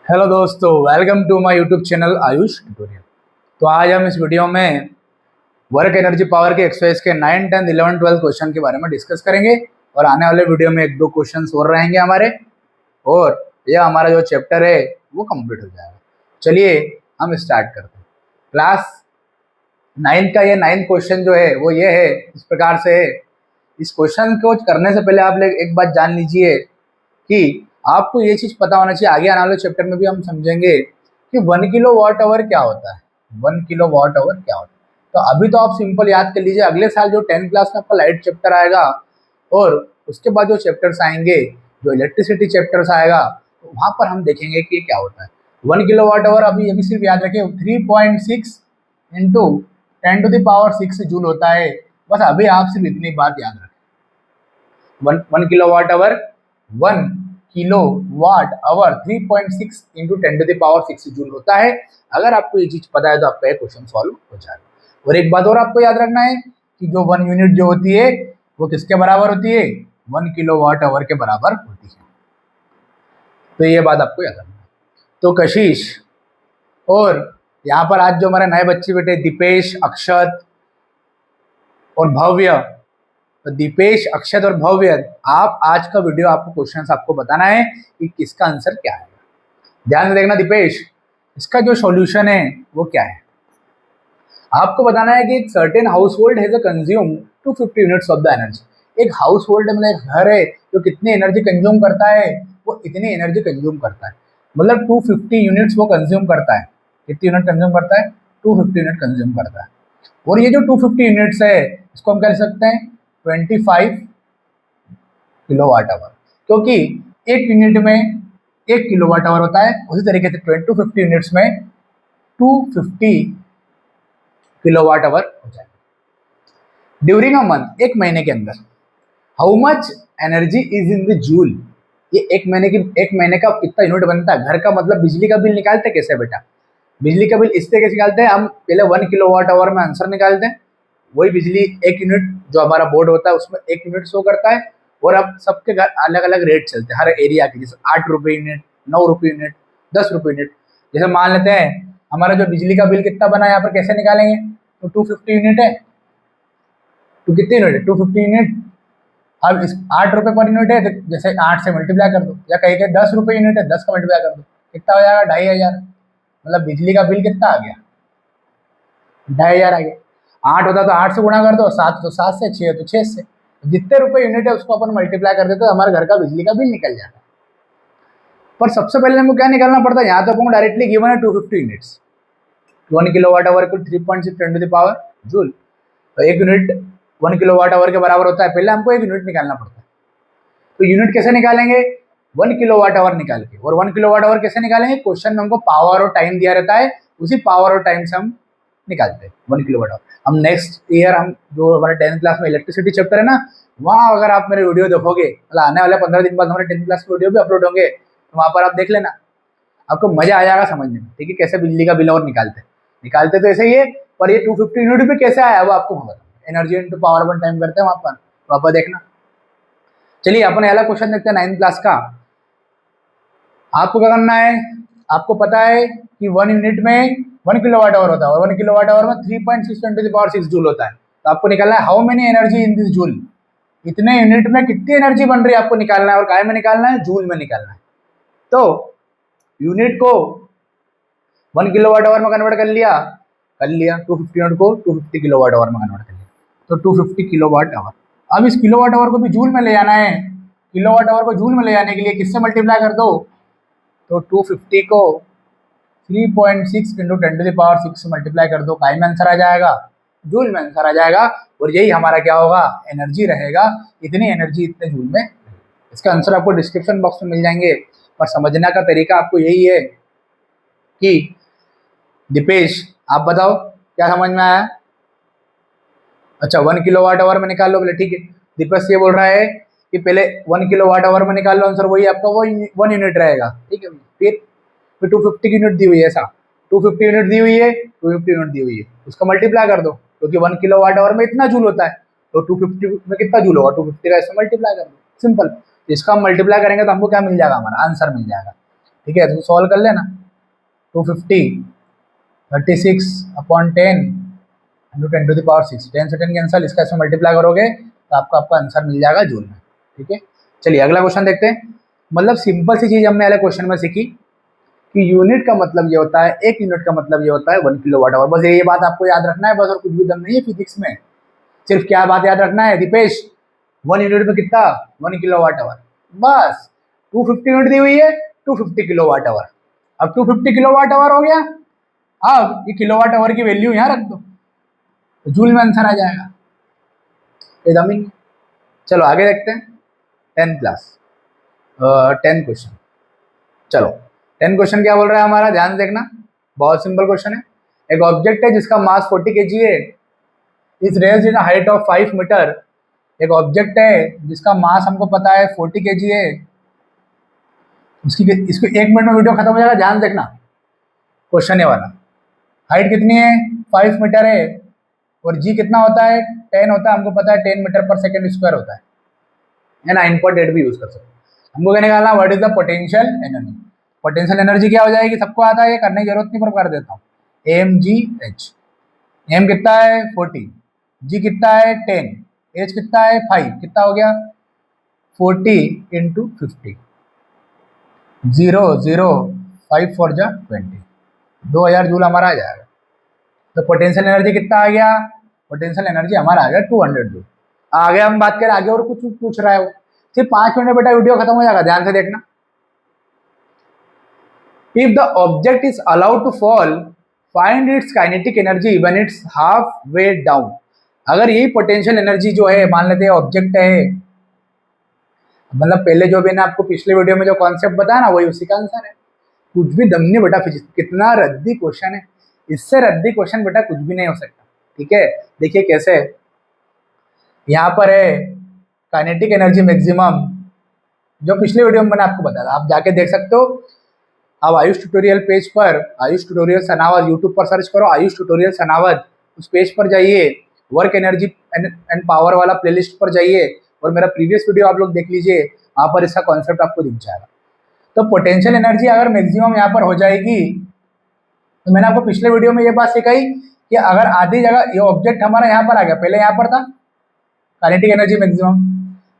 Hello दोस्तों, welcome to my YouTube channel Ayush tutorial. तो आज हम इस वीडियो में वर्क एनर्जी पावर के एक्सरसाइज के 9, 10, 11, 12 क्वेश्चन के बारे में डिस्कस करेंगे और आने वाले वीडियो में एक दो क्वेश्चन और रहेंगे हमारे, और यह हमारा जो चैप्टर है वो कंप्लीट हो जाएगा। चलिए हम स्टार्ट करते हैं। क्लास 9 का ये 9th क्वेश्चन जो है वो ये है, इस प्रकार से है। इस क्वेश्चन को करने से पहले आप लोग एक बात जान लीजिए कि आपको ये चीज़ पता होना चाहिए, आगे आने वाले चैप्टर में भी हम समझेंगे कि 1 किलो वाट आवर क्या होता है। 1 किलो वाट आवर क्या होता है, तो अभी तो आप सिंपल याद कर लीजिए। अगले साल जो 10th क्लास में आपका लाइट चैप्टर आएगा और उसके बाद जो चैप्टर्स आएंगे, जो इलेक्ट्रिसिटी चैप्टर्स आएगा, तो वहाँ पर हम देखेंगे कि क्या होता है 1 किलो वाट आवर। अभी ये भी सिर्फ याद रखिए 3.6 इंटू 10⁻6 जूल होता है। बस अभी आप सिर्फ इतनी बात याद रखें। 1 kilo watt hour 1 kilo watt hour 3.6 into 10⁻6 joule होता है। अगर आपको ये चीज पता है तो आपका क्वेश्चन सॉल्व हो जाएगा। और एक बात और आपको याद रखना है कि जो 1 यूनिट जो होती है वो किसके बराबर होती है? 1 किलो वाट आवर के बराबर होती है। तो ये बात आपको याद रखना है। तो कशिश और यहाँ पर आज जो हमारे नए बच्चे बैठे, दीपेश, अक्षत और भव्य, तो दीपेश, अक्षत और भव्य, आप आज का वीडियो आपको क्वेश्चंस आपको बताना है कि किसका आंसर क्या है। ध्यान से देखना दीपेश, इसका जो सॉल्यूशन है वो क्या है। आपको बताना है कि एक certain house hold has consume 250 units of the energy. एक हाउस होल्ड मतलब एक घर है जो कितनी एनर्जी कंज्यूम करता है, वो इतनी एनर्जी कंज्यूम करता है, मतलब 250 यूनिट्स वो कंज्यूम करता है। कितनी यूनिट कंज्यूम करता है? 250 यूनिट कंज्यूम करता है। और ये जो 250 यूनिट्स है इसको हम कह सकते हैं 25 किलो वाट आवर, क्योंकि एक यूनिट में 1 किलो वाट आवर होता है। उसी तरीके से 250 यूनिट्स में 250 किलो वाट आवर हो जाएगा। ड्यूरिंग अ मंथ, एक महीने के अंदर, how much energy is in the joule. ये एक महीने का कितना यूनिट बनता है। घर का मतलब बिजली का बिल निकालते कैसे बेटा? बिजली का बिल इस तरीके से निकालते हैं, हम पहले 1 किलो वाट आवर में आंसर निकालते हैं। वही बिजली एक यूनिट जो हमारा बोर्ड होता है उसमें 1 यूनिट शो करता है। और अब सबके घर अलग अलग रेट चलते हैं हर एरिया के, जैसे 8 रुपये यूनिट, 9 रुपये यूनिट, 10 रुपये यूनिट। जैसे मान लेते हैं हमारा जो बिजली का बिल कितना बना है, यहाँ पर कैसे निकालेंगे? तो 250 यूनिट है, तो कितनी यूनिट है? 250 यूनिट। अब इस 8 रुपये पर यूनिट है, तो जैसे 8 से मल्टीप्लाई कर दो, या कहीं के 10 रुपये यूनिट है, 10 का मल्टीप्लाई कर दो, कितना हो जाएगा? 2500। मतलब बिजली का बिल कितना आ गया? 2500 आ गया। 8 होता तो 8 से गुणा कर दो, 7 तो 7 से, 6 तो 6 से, जितने रुपए यूनिट है उसको अपन मल्टीप्लाई कर देते तो हमारे घर का बिजली का बिल निकल जाता है। पर सबसे पहले हमको क्या निकालना पड़ता है? यहाँ तो अपन डायरेक्टली गिवन है 250 यूनिट्स, 1 किलो वाट आवर को 3.6 10 टू द पावर जूल, तो एक यूनिट 1 किलो वाट आवर के बराबर होता है। पहले हमको एक यूनिट निकालना पड़ता है। तो यूनिट कैसे निकालेंगे? 1 किलो वाट आवर निकाल के। और 1 किलो वाट आवर कैसे निकालेंगे? क्वेश्चन में हमको पावर और टाइम दिया रहता है, उसी पावर और टाइम से हम निकालते हैं 1 किलो वाट आवर। हम नेक्स्ट ईयर, हम जो हमारे 10th क्लास में इलेक्ट्रिसिटी चैप्टर है ना, वहाँ अगर आप मेरे वीडियो देखोगे, मतलब आने वाले 15 दिन बाद हमारे 10th क्लास के वीडियो भी अपलोड होंगे, तो वहाँ पर आप देख लेना, आपको मजा आ जाएगा समझने में। ठीक है, कैसे बिजली का बिल और निकालते तो ऐसे ही है। पर ये 250 यूनिट भी कैसे आया वो आपको पता, energy into power one time करते हैं वहाँ पर देखना। चलिए अपन अगला क्वेश्चन देखते हैं 9th क्लास का। आपको क्या करना है? आपको पता है कि 1 यूनिट में 1 किलो वाट आवर होता है, और 1 किलो वाट आवर में 3.6 10 टू द पावर 6 जूल होता है। तो आपको निकालना है how many energy in this joule. इतने यूनिट में कितनी एनर्जी बन रही है आपको निकालना है, और काय में निकालना है? जूल में निकालना है। तो यूनिट को 1 किलो वाट आवर में कन्वर्ट कर लिया 250 यूनिट को 250 किलो वाट आवर में कन्वर्ट कर लिया, तो 250 किलो वाट आवर। अब इस किलो वाट आवर को भी जूल में ले जाना है। किलो वाट आवर को जूल में ले जाने के लिए किससे मल्टीप्लाई कर दो? तो 250 को 3.6 इंटू 10 टू द पावर 6 से मल्टीप्लाई कर दो, काय में आंसर आ जाएगा? जूल में आंसर आ जाएगा। और यही हमारा क्या होगा? एनर्जी रहेगा। इतनी एनर्जी इतने जूल में। इसका आंसर आपको डिस्क्रिप्शन बॉक्स में मिल जाएंगे। पर समझने का तरीका आपको यही है कि दीपेश आप बताओ क्या समझ में आया? अच्छा, 1 किलो वाट आवर में निकाल लो पहले, ठीक है। दीपेश ये बोल रहा है कि पहले 1 किलो वाट आवर में निकाल लो आंसर, वही आपका वो 1 यूनिट रहेगा, ठीक है। फिर 250 की यूनिट दी हुई है, ऐसा 250 यूनिट दी हुई है, 250 यूनिट दी हुई है, उसका मल्टीप्लाई कर दो, क्योंकि 1 किलो वाट आवर में इतना जूल होता है, तो 250 में कितना जूल होगा? 250 का इसमें मल्टीप्लाई कर दो, सिंपल। इसका हम मल्टीप्लाई करेंगे तो हमको क्या मिल जाएगा? हमारा आंसर मिल जाएगा। ठीक है, तो सॉल्व कर लेना। 250 36/10 इंटू 10⁻6, 10 से 10 कैंसल, इसका इसमें मल्टीप्लाई करोगे तो आपका आंसर मिल जाएगा जूल में। ठीक है, चलिए अगला क्वेश्चन देखते हैं। मतलब सिंपल सी चीज़ हमने अगले क्वेश्चन में सीखी कि यूनिट का मतलब ये होता है, एक यूनिट का मतलब ये होता है 1 किलोवाट आवर। बस ये बात आपको याद रखना है बस, और कुछ भी दम नहीं है फिजिक्स में। सिर्फ क्या बात याद रखना है दीपेश, 1 यूनिट में कितना, 1 किलोवाट आवर। बस 250 यूनिट दी हुई है, 250 किलोवाट आवर। अब 250 किलोवाट आवर हो गया, अब ये किलोवाट आवर की वैल्यू यहाँ रख दो, तो जूल में आंसर आ जाएगा एकदम ही। चलो आगे देखते हैं 10 क्लास 10 क्वेश्चन। चलो 10 क्वेश्चन क्या बोल रहा है हमारा, ध्यान से देखना, बहुत सिंपल क्वेश्चन है। एक ऑब्जेक्ट है जिसका मास 40 kg है, इस range in height of 5 metre. एक ऑब्जेक्ट है जिसका मास हमको पता है 40 kg है, इसको 1 मिनट में वीडियो खत्म हो जाएगा, ध्यान देखना। क्वेश्चन ये वाला, हाइट कितनी है 5 मीटर है, और जी कितना होता है 10 होता है, हमको पता है 10 मीटर पर सेकेंड स्क्वायर होता है ना, इनपुट डेट भी यूज कर सकते हैं। हमको क्या निकालना, what is the potential energy. Potential energy क्या हो जाएगी, सबको आता है, ये करने की जरूरत नहीं, पर कर देता हूँ। mgh, एम कितना है 40, जी कितना है 10, एच कितना है 5, कितना हो गया 40 इंटू 50, 0 0 5 4 जा 20, 2000 जूल हमारा आ जाएगा। तो पोटेंशियल एनर्जी कितना आ गया, पोटेंशियल एनर्जी हमारा आ गया 200 जूल। आगे हम बात करें, आगे और कुछ पूछ रहा है वो, सिर्फ 5 मिनट में बेटा वीडियो खत्म हो जाएगा, ध्यान से देखना। If the object is allowed to fall, find its kinetic energy when it's half way down. अगर यही पोटेंशियल एनर्जी जो है, मान लेते हैं ऑब्जेक्ट है, मतलब पहले जो मैंने आपको पिछले वीडियो में जो कॉन्सेप्ट बताया ना, वही उसी का आंसर है। कुछ भी दम नहीं बेटा फिजिक्स, कितना रद्दी क्वेश्चन है, इससे रद्दी क्वेश्चन बेटा कुछ भी नहीं हो सकता। ठीक है, देखिए कैसे, यहाँ पर है काइनेटिक एनर्जी मैक्सिमम, जो पिछले वीडियो में मैंने आपको बताया, आप जाके देख सकते हो। आप आयुष ट्यूटोरियल पेज पर, आयुष ट्यूटोरियल सनावद, यूट्यूब पर सर्च करो आयुष ट्यूटोरियल सनावद, उस पेज पर जाइए, वर्क एनर्जी एंड पावर वाला प्लेलिस्ट पर जाइए, और मेरा प्रीवियस वीडियो आप लोग देख लीजिए, वहाँ पर इसका कॉन्सेप्ट आपको दिख जाएगा। तो पोटेंशियल एनर्जी अगर मैक्सिमम यहाँ पर हो जाएगी, तो मैंने आपको पिछले वीडियो में ये बात सिखाई कि अगर आधी जगह ये ऑब्जेक्ट हमारा यहाँ पर आ गया, पहले यहाँ पर था काइनेटिक एनर्जी मैक्सिमम,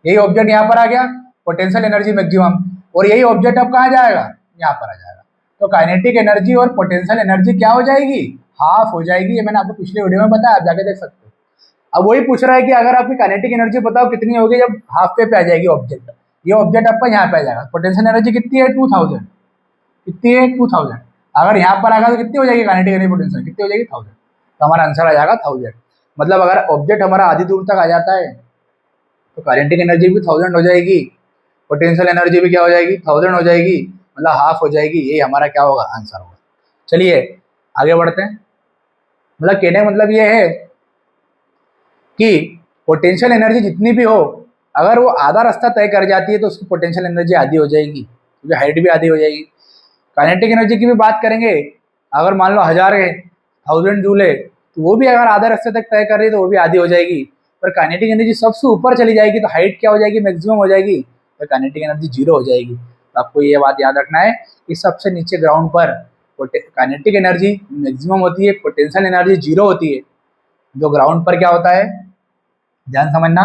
यही ऑब्जेक्ट यहाँ पर आ गया पोटेंशियल एनर्जी मैक्सिमम, और यही ऑब्जेक्ट अब कहाँ जाएगा, यहाँ पर आ जाएगा। तो काइनेटिक एनर्जी और पोटेंशियल एनर्जी क्या हो जाएगी, हाफ हो जाएगी। ये मैंने आपको पिछले वीडियो में बताया, आप जाके देख सकते हो। अब वही पूछ रहा है कि अगर आपकी काइनेटिक एनर्जी बताओ कितनी होगी जब हाफ पे आ जाएगी ऑब्जेक्ट, ये ऑब्जेक्ट आपका यहाँ पे आ जाएगा। पोटेंशियल एनर्जी कितनी है 2000, कितनी है 2000, अगर यहाँ पर आएगा तो कितनी हो जाएगी काइनेटिक एनर्जी पोटेंशियल, कितनी हो जाएगी 1000, तो हमारा आंसर आ जाएगा 1000। मतलब अगर ऑब्जेक्ट हमारा आधी दूर तक आ जाता है तो काइनेटिक एनर्जी भी 1000 हो जाएगी, पोटेंशियल एनर्जी भी क्या हो जाएगी 1000 हो जाएगी, मतलब हाफ हो जाएगी। ये हमारा क्या होगा, आंसर होगा। चलिए आगे बढ़ते हैं। मतलब कहने का मतलब ये है कि पोटेंशियल एनर्जी जितनी भी हो, अगर वो आधा रास्ता तय कर जाती है तो उसकी पोटेंशियल एनर्जी आधी हो जाएगी, क्योंकि हाइट भी आधी हो जाएगी। काइनेटिक एनर्जी की भी बात करेंगे, अगर मान लो 1000 है, 1000 जूल है, तो वो भी अगर आधा रास्ते तक तय कर रही है तो वो भी आधी हो जाएगी। पर काइनेटिक एनर्जी सबसे ऊपर चली जाएगी तो हाइट क्या हो जाएगी, मैक्सिमम हो जाएगी, तो काइनेटिक एनर्जी 0 हो जाएगी। तो आपको ये बात याद रखना है कि सबसे नीचे ग्राउंड पर काइनेटिक एनर्जी मैक्सिमम होती है, पोटेंशियल एनर्जी 0 होती है। जो ग्राउंड पर क्या होता है, ध्यान समझना,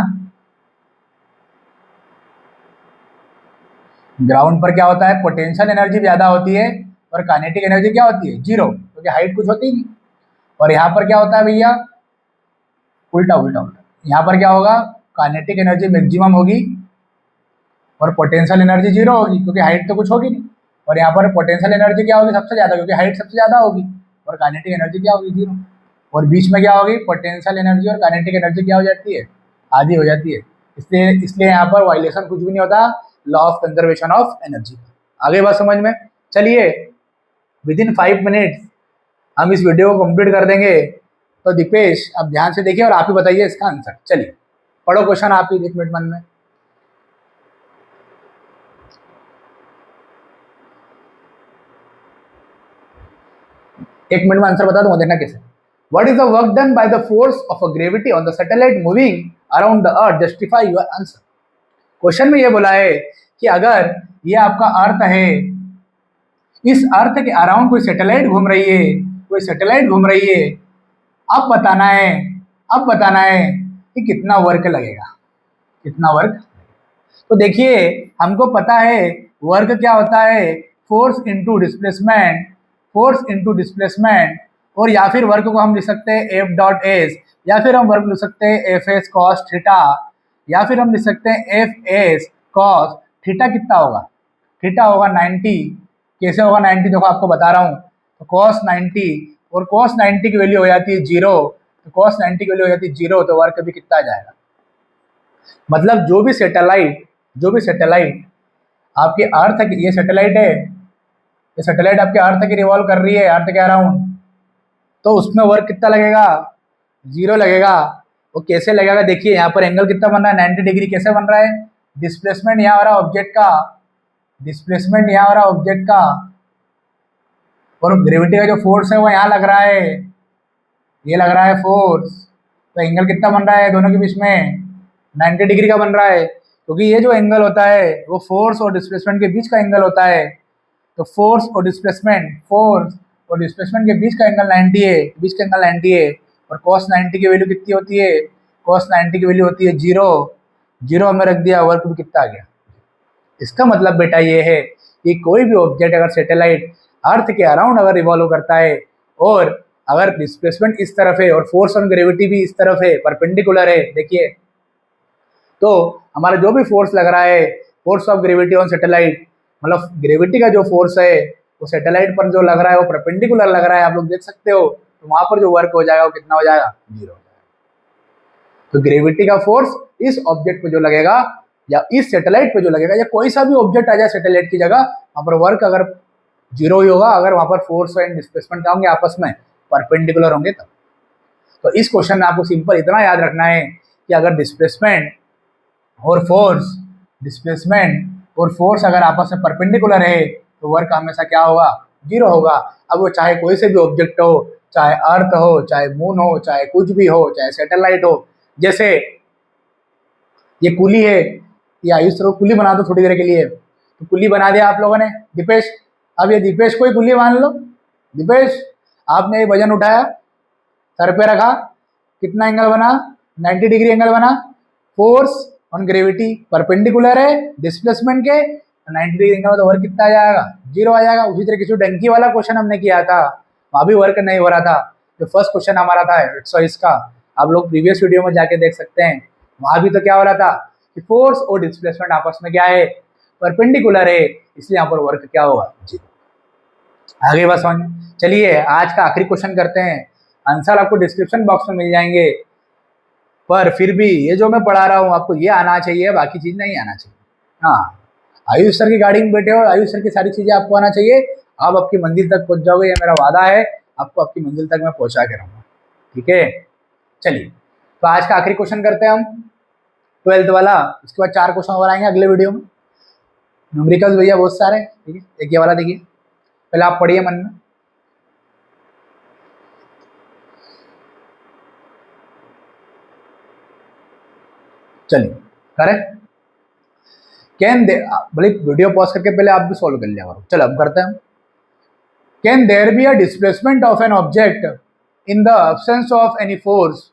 ग्राउंड पर क्या होता है, पोटेंशियल एनर्जी ज्यादा होती है और काइनेटिक एनर्जी क्या होती है 0, क्योंकि हाइट कुछ होती नहीं। और यहाँ पर क्या होता है भैया, उल्टा उल्टा उल्टा, यहाँ पर क्या होगा, काइनेटिक एनर्जी मैक्सिमम होगी और पोटेंशियल एनर्जी 0 होगी, क्योंकि हाइट तो कुछ होगी नहीं। और यहाँ पर पोटेंशियल एनर्जी क्या होगी, सबसे ज्यादा, क्योंकि हाइट सबसे ज्यादा होगी, और काइनेटिक एनर्जी क्या होगी 0। और बीच में क्या होगी, पोटेंशियल एनर्जी और काइनेटिक एनर्जी क्या हो जाती है, आधी हो जाती है। इसलिए यहाँ पर वाइलेशन कुछ भी नहीं होता, law of conservation of energy. आगे बात समझ में। चलिए विद इन 5 मिनट्स हम इस वीडियो को कंप्लीट कर देंगे। तो दीपेश अब ध्यान से देखिए और आप ही बताइए इसका आंसर। चलिए पढ़ो क्वेश्चन आप ही 1 मिनट मन में। एक मिनट में आंसर बता दूंगा, देखना कैसे। What is the work done by the force of a gravity on the satellite moving around the earth? Justify your answer. Question में ये बोला है कि अगर ये आपका अर्थ है इस अर्थ के अराउंड कोई सैटेलाइट घूम रही है, कोई सैटेलाइट घूम रही है। अब बताना है, अब बताना है कि कितना वर्क लगेगा, कितना वर्क। तो देखिए हमको पता है वर्क क्या होता है, force into displacement, force into displacement. और या फिर वर्क को हम लिख सकते हैं एफ डॉट एस, या फिर हम वर्क लिख सकते हैं एफ एस कॉस थीटा, या फिर हम लिख सकते हैं एफ एस कॉस थीटा। कितना होगा, थीटा होगा 90। कैसे होगा 90, देखो आपको बता रहा हूँ। तो कॉस 90 और कॉस 90 की वैल्यू हो जाती है 0, तो कॉस 90 की वैल्यू हो जाती है 0, तो वर्क भी कितना आ जाएगा। मतलब जो भी सैटेलाइट, जो भी सैटेलाइट आपके अर्थ की, ये सैटेलाइट है, ये सैटेलाइट आपके अर्थ की रिवॉल्व कर रही है, अर्थ के अराउंड, तो उसमें वर्क कितना लगेगा, 0 लगेगा। वो कैसे लगेगा, देखिए यहाँ पर एंगल कितना बन रहा है, 90 डिग्री। कैसे बन रहा है, डिस्प्लेसमेंट यहाँ हो रहा है ऑब्जेक्ट का, डिस्प्लेसमेंट यहाँ हो रहा है ऑब्जेक्ट का, और ग्रेविटी का जो फोर्स है वो यहाँ लग रहा है, ये लग रहा है फोर्स। तो एंगल कितना बन रहा है दोनों के बीच में, 90 डिग्री का बन रहा है, क्योंकि ये जो एंगल होता है वो फोर्स और डिस्प्लेसमेंट के बीच का एंगल होता है। तो फोर्स और डिस्प्लेसमेंट, फोर्स और डिस्प्लेसमेंट के बीच का एंगल 90 है, बीच का एंगल 90 है। और cos 90 की वैल्यू कितनी होती है, cos 90 की वैल्यू होती है 0, 0 हमने रख दिया, वर्क भी कितना आ गया। इसका मतलब बेटा ये है कि कोई भी ऑब्जेक्ट अगर सैटेलाइट अर्थ के अराउंड अगर रिवॉल्व करता है, और अगर डिस्प्लेसमेंट इस तरफ है और फोर्स ऑन ग्रेविटी भी इस तरफ है, परपेंडिकुलर है, देखिए, तो हमारा जो भी फोर्स लग रहा है, force of gravity on satellite, मतलब ग्रेविटी का जो फोर्स है वो सैटेलाइट पर जो लग रहा है वो परपेंडिकुलर लग रहा है, आप लोग देख सकते हो। तो वहां पर जो वर्क हो जाएगा वो कितना हो जाएगा, 0 हो जाएगा। तो ग्रेविटी का फोर्स इस ऑब्जेक्ट पे जो लगेगा, या इस सैटेलाइट पे जो लगेगा, या कोई सा भी ऑब्जेक्ट आ जाए सैटेलाइट की जगह, वहां पर वर्क अगर 0 ही होगा, अगर वहां पर फोर्स एंड डिस्प्लेसमेंट क्या होंगे, आपस में परपेंडिकुलर होंगे तब। तो इस क्वेश्चन में आपको सिंपल इतना याद रखना है कि अगर डिस्प्लेसमेंट और फोर्स, डिस्प्लेसमेंट और फोर्स अगर आपस में परपेंडिकुलर है, तो वर्क हमेशा क्या होगा, 0 होगा। अब वो चाहे कोई से भी ऑब्जेक्ट हो, चाहे अर्थ हो, चाहे मून हो, चाहे कुछ भी हो, चाहे सैटेलाइट हो। जैसे ये कुली है, ये आयुष सर कुली बना दो थोड़ी देर के लिए, तो कुली बना दिया आप लोगों ने, दीपेश। अब ये दीपेश को ही कुली मान लो। दीपेश, आपने ये वजन उठाया, सर पे रखा, कितना एंगल बना, 90 डिग्री एंगल बना। फोर्स ऑन ग्रेविटी परपेंडिकुलर है डिस्प्लेसमेंट के, 90 डिग्री एंगल, तो वर्क कितना आ जाएगा, 0 आ जाएगा। उसी तरीके से डंकी वाला क्वेश्चन हमने किया था, वहां भी वर्क नहीं हो रहा था। जो फर्स्ट क्वेश्चन हमारा था 120 का, आप लोग प्रीवियस वीडियो में जाके देख सकते हैं, वहां भी तो क्या हो रहा था कि फोर्स और डिस्प्लेसमेंट आपस में क्या है, परपेंडिकुलर है, इसलिए यहाँ पर वर्क क्या होगा, 0। आगे बस समझ। चलिए आज का आखिरी क्वेश्चन करते हैं। आंसर आपको डिस्क्रिप्शन बॉक्स में मिल जाएंगे, पर फिर भी ये जो मैं पढ़ा रहा हूँ आपको ये आना चाहिए, बाकी चीज नहीं आना चाहिए। हाँ, आयुष सर की गाड़ी में बैठे हो, आयुष सर की सारी चीजें आपको आना चाहिए, आप आपकी मंजिल तक पहुंच जाओगे, ये मेरा वादा है, आपको आपकी मंजिल तक मैं पहुंचा के रहूंगा। ठीक है, चलिए तो आज का आखिरी क्वेश्चन करते हैं हम, 12th वाला। उसके बाद 4 क्वेश्चन और आएंगे अगले वीडियो में, न्यूमेरिकल्स भैया बहुत सारे। ठीक है, एक ये वाला देखिए, पहले आप पढ़िए मन में। चलिए करेक्ट, कैन दे, भले वीडियो पॉज करके पहले आप भी सॉल्व कर लिया करो। चलो अब करते हैं। Can there be a displacement of an object in the absence of any force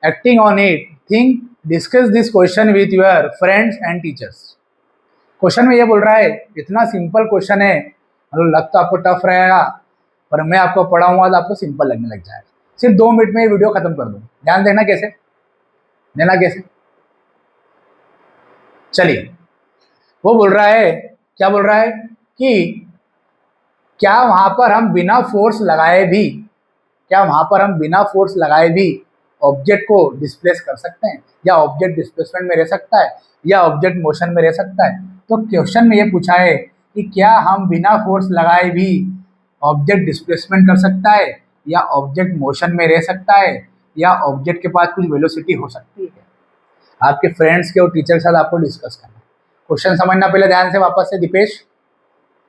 acting on it? Think, discuss this question with your friends and teachers. Question में ये बोल रहा है, इतना सिंपल क्वेश्चन है, मतलब लग तो आपको टफ रहेगा, पर मैं आपको पढ़ाऊंगा तो आपको सिंपल लगने लग जाएगा। सिर्फ 2 मिनट में ये वीडियो खत्म कर दूँ। ध्यान देना कैसे, देना कैसे। चलिए, वो बोल रहा है, क्या बोल रहा है कि क्या वहां पर हम बिना फोर्स लगाए भी, क्या वहां पर हम बिना फोर्स लगाए भी ऑब्जेक्ट को डिस्प्लेस कर सकते हैं, या ऑब्जेक्ट डिस्प्लेसमेंट में रह सकता है, या ऑब्जेक्ट मोशन में रह सकता है। तो क्वेश्चन में ये पूछा है कि क्या हम बिना फोर्स लगाए भी ऑब्जेक्ट डिस्प्लेसमेंट कर सकता है, या ऑब्जेक्ट मोशन में रह सकता है, या ऑब्जेक्ट के पास कुछ वेलोसिटी हो सकती है। आपके फ्रेंड्स के और टीचर के साथ आपको डिस्कस करना। क्वेश्चन समझना पहले ध्यान से, वापस से दीपेश,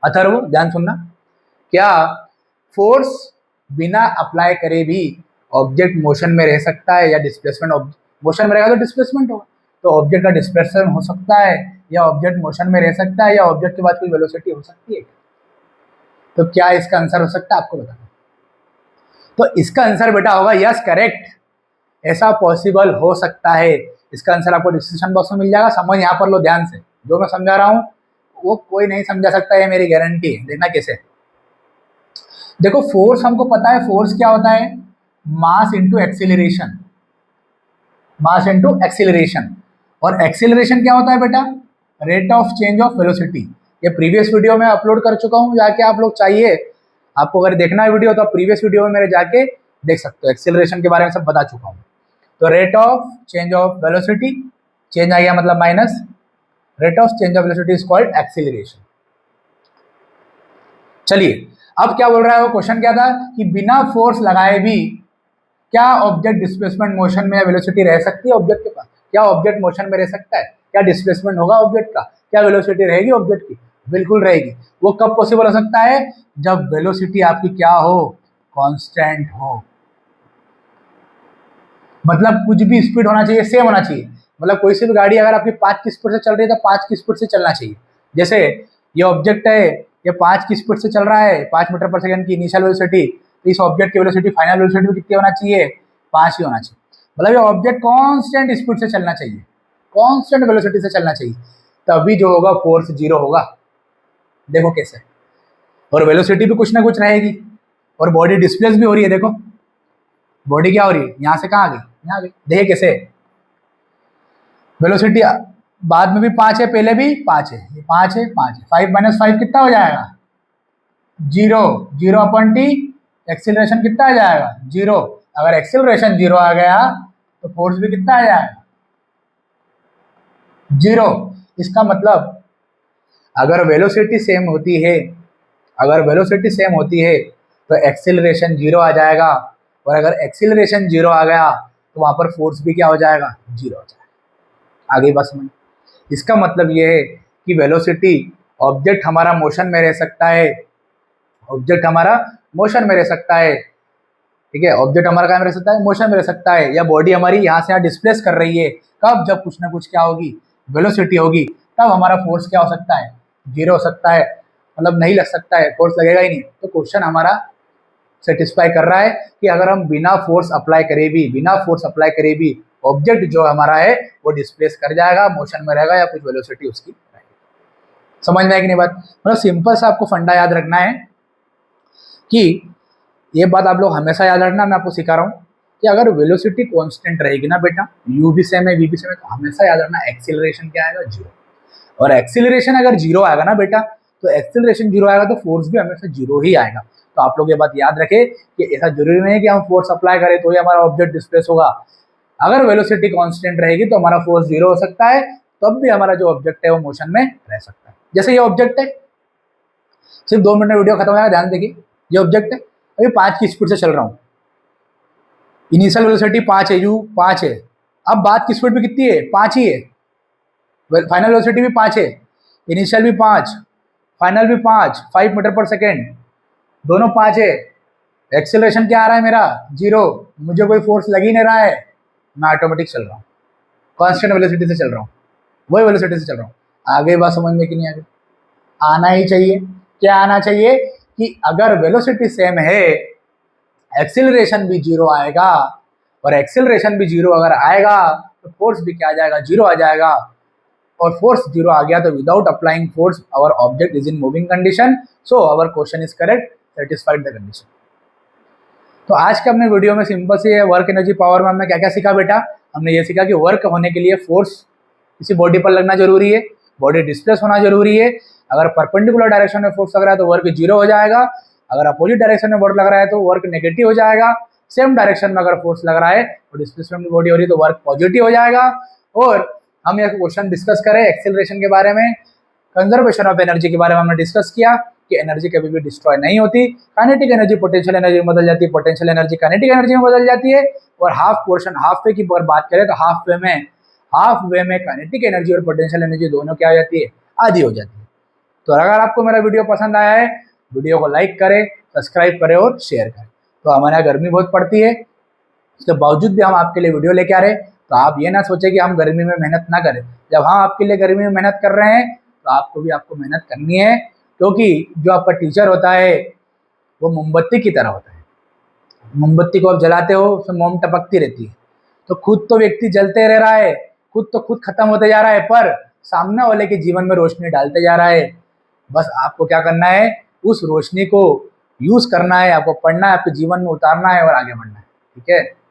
अथर्व ध्यान सुनना। क्या फोर्स बिना अप्लाई करे भी ऑब्जेक्ट मोशन में रह सकता है, या डिस्प्लेसमेंट, मोशन में रहेगा तो डिस्प्लेसमेंट होगा, तो ऑब्जेक्ट का डिस्प्लेसमेंट हो सकता है, या ऑब्जेक्ट मोशन में रह सकता है, या ऑब्जेक्ट के बाद कोई वेलोसिटी हो सकती है। तो क्या इसका आंसर हो सकता है आपको बताना। तो इसका आंसर बेटा होगा यस करेक्ट, ऐसा पॉसिबल हो सकता है। इसका आंसर आपको डिस्क्रिप्शन बॉक्स में मिल जाएगा। समझ यहाँ पर लो ध्यान से, जो मैं समझा रहा हूँ वो कोई नहीं समझा सकता, है मेरी गारंटी है। देखना कैसे। देखो फोर्स हमको पता है, फोर्स क्या होता है, mass into acceleration, mass into acceleration. और एक्सीलरेशन क्या होता है बेटा, rate of change of velocity. ये प्रीवियस वीडियो में अपलोड कर चुका हूँ, जाके आप लोग चाहिए आपको अगर देखना है वीडियो तो आप प्रीवियस वीडियो में मेरे जाके देख सकते हो, एक्सीलरेशन के बारे में सब बता चुका हूँ। तो rate of change of velocity, change आ गया मतलब minus, rate of change of velocity is called acceleration. चलिए अब क्या बोल रहा है वो, क्वेश्चन क्या था कि बिना फोर्स लगाए भी क्या ऑब्जेक्ट डिस्प्लेसमेंट मोशन में या वेलोसिटी रह सकती है ऑब्जेक्ट के पास, क्या ऑब्जेक्ट मोशन में रह सकता है, क्या डिस्प्लेसमेंट होगा ऑब्जेक्ट का, क्या वेलोसिटी रहेगी ऑब्जेक्ट की, बिल्कुल रहेगी। वो कब पॉसिबल हो सकता है, जब वेलोसिटी आपकी क्या हो, कांस्टेंट हो। मतलब कुछ भी स्पीड होना चाहिए, सेम होना चाहिए। मतलब कोई सी भी गाड़ी अगर आपकी 5 की स्पीड से चल रही है तो 5 की स्पीड से चलना चाहिए। जैसे ये ऑब्जेक्ट है, ये 5 की स्पीड से चल रहा है, 5 मीटर पर सेकंड की इनिशियल वेलोसिटी, तो इस ऑब्जेक्ट की वेलोसिटी फाइनल वेलोसिटी कितनी होना चाहिए, 5 ही होना चाहिए। मतलब ये ऑब्जेक्ट कांस्टेंट स्पीड से चलना चाहिए, कांस्टेंट वेलोसिटी से चलना चाहिए, तभी जो होगा फोर्स जीरो होगा। देखो कैसे, और वेलोसिटी भी कुछ ना कुछ रहेगी, और बॉडी डिस्प्लेस भी हो रही है। देखो बॉडी क्या हो रही है, यहाँ से कहाँ आ गई, यहाँ आ गई। देखिए कैसे, वेलोसिटी बाद में भी 5 है, पहले भी 5 है, ये 5 है, 5 है, 5 माइनस 5 कितना हो जाएगा, 0, 0/t। एक्सीलरेशन कितना आ जाएगा, 0। अगर एक्सीलरेशन 0 आ गया तो फोर्स भी कितना आ जाएगा, 0। इसका मतलब अगर वेलोसिटी सेम होती है, अगर वेलोसिटी सेम होती है तो एक्सीलरेशन 0 आ जाएगा, और अगर एक्सीलरेशन 0 आ गया तो वहां पर फोर्स भी क्या हो जाएगा, 0 हो जाएगा। आगे बात समझ। इसका मतलब ये है कि वेलोसिटी, ऑब्जेक्ट हमारा मोशन में रह सकता है, ऑब्जेक्ट हमारा मोशन में रह सकता है, ठीक है, ऑब्जेक्ट हमारा क्या में रह सकता है, मोशन में रह सकता है, या बॉडी हमारी यहाँ से यहाँ डिस्प्लेस कर रही है। कब, जब कुछ ना कुछ क्या होगी, वेलोसिटी होगी, तब हमारा फोर्स क्या हो सकता है, 0 हो सकता है। मतलब नहीं लग सकता है, फोर्स लगेगा ही नहीं। तो क्वेश्चन हमारा सेटिस्फाई कर रहा है कि अगर हम बिना फोर्स अप्लाई करे भी, बिना फोर्स अप्लाई करे भी ऑब्जेक्ट जो हमारा है वो डिस्प्लेस कर जाएगा, मोशन में रहेगा, या कुछ वेलोसिटी उसकी रहेगी। समझ में आए कि नहीं बात। मतलब सिंपल सा आपको फंडा याद रखना है कि ये बात आप लोग हमेशा याद रखना, मैं आपको सिखा रहा हूँ कि अगर वेलोसिटी कांस्टेंट रहेगी ना बेटा, यू भी सेम है, वी भी सेम है, तो हमेशा याद रखना एक्सीलरेशन क्या आएगा, 0। और एक्सीलरेशन अगर 0 आएगा ना बेटा, तो एक्सीलरेशन 0 आएगा तो फोर्स भी हमेशा 0 ही आएगा। तो आप लोग ये बात याद रखें कि ऐसा जरूरी नहीं है कि हम फोर्स अप्लाई करें तो ही हमारा ऑब्जेक्ट डिस्प्लेस होगा। अगर वेलोसिटी कांस्टेंट रहेगी तो हमारा फोर्स 0 हो सकता है, तब भी हमारा जो ऑब्जेक्ट है वो मोशन में रह सकता है। जैसे ये ऑब्जेक्ट है, सिर्फ 2 मिनट में वीडियो खत्म हो जाएगा, ध्यान देखिए। ये ऑब्जेक्ट है, अभी 5 की स्पीड से चल रहा हूँ, इनिशियल वेलोसिटी 5 है, यू 5 है। अब बात की स्पीड भी कितनी है, 5 ही है। फाइनल वेलोसिटी भी 5 है, इनिशियल भी 5, फाइनल भी 5 मीटर पर सेकेंड, दोनों 5 है। एक्सेलरेशन क्या आ रहा है मेरा, 0। मुझे कोई फोर्स लग ही नहीं रहा है, मैं ऑटोमेटिक चल रहा हूँ, कांस्टेंट वेलोसिटी से चल रहा हूँ, वही वेलोसिटी से चल रहा हूँ। आगे बात समझ में कि नहीं, आगे आना ही चाहिए। क्या आना चाहिए कि अगर वेलोसिटी सेम है, एक्सेलरेशन भी 0 आएगा, और एक्सेलरेशन भी 0 अगर आएगा तो फोर्स भी क्या आ जाएगा, 0 आ जाएगा। और फोर्स 0 आ गया तो without applying force our object is in moving condition, so our question is correct, satisfied the condition. तो आज के अपने वीडियो में सिंपल से वर्क एनर्जी पावर में हमने क्या क्या सीखा बेटा। हमने ये सीखा कि वर्क होने के लिए फोर्स किसी बॉडी पर लगना जरूरी है, बॉडी डिस्प्लेस होना जरूरी है। अगर परपेंडिकुलर डायरेक्शन में फोर्स लग रहा है तो वर्क 0 हो जाएगा, अगर अपोजिट डायरेक्शन में वर्क लग रहा है तो वर्क नेगेटिव हो जाएगा। सेम डायरेक्शन में अगर फोर्स लग रहा है तो डिस्प्लेसमेंट बॉडी हो रही है तो वर्क पॉजिटिव हो जाएगा। और हम यह क्वेश्चन डिस्कस करें एक्सेलरेशन के बारे में, कंजर्वेशन ऑफ एनर्जी के बारे में हमने डिस्कस किया कि एनर्जी कभी भी डिस्ट्रॉय नहीं होती, काइनेटिक एनर्जी पोटेंशियल एनर्जी में बदल जाती है, पोटेंशियल एनर्जी काइनेटिक एनर्जी में बदल जाती है। और हाफ पोर्शन, हाफ वे की अगर बात करें तो हाफ वे में काइनेटिक एनर्जी और पोटेंशियल एनर्जी दोनों क्या हो जाती है, आधी हो जाती है। तो अगर आपको मेरा वीडियो पसंद आया है, वीडियो को लाइक करें, सब्सक्राइब करें और शेयर करें। तो हमारे यहाँ गर्मी बहुत पड़ती है, उसके बावजूद भी हम आपके लिए वीडियो लेके आ रहे हैं। तो आप ये ना सोचें कि हम गर्मी में मेहनत ना करें, जब हम आपके लिए गर्मी में मेहनत कर रहे हैं तो आपको भी मेहनत करनी है। क्योंकि जो आपका टीचर होता है वो मोमबत्ती की तरह होता है। मोमबत्ती को आप जलाते हो, उसमें मोम टपकती रहती है, तो खुद तो व्यक्ति जलते रह रहा है, खुद खत्म होते जा रहा है, पर सामने वाले के जीवन में रोशनी डालते जा रहा है। बस आपको क्या करना है, उस रोशनी को यूज करना है, आपको पढ़ना है, आपके जीवन में उतारना है और आगे बढ़ना है। ठीक है।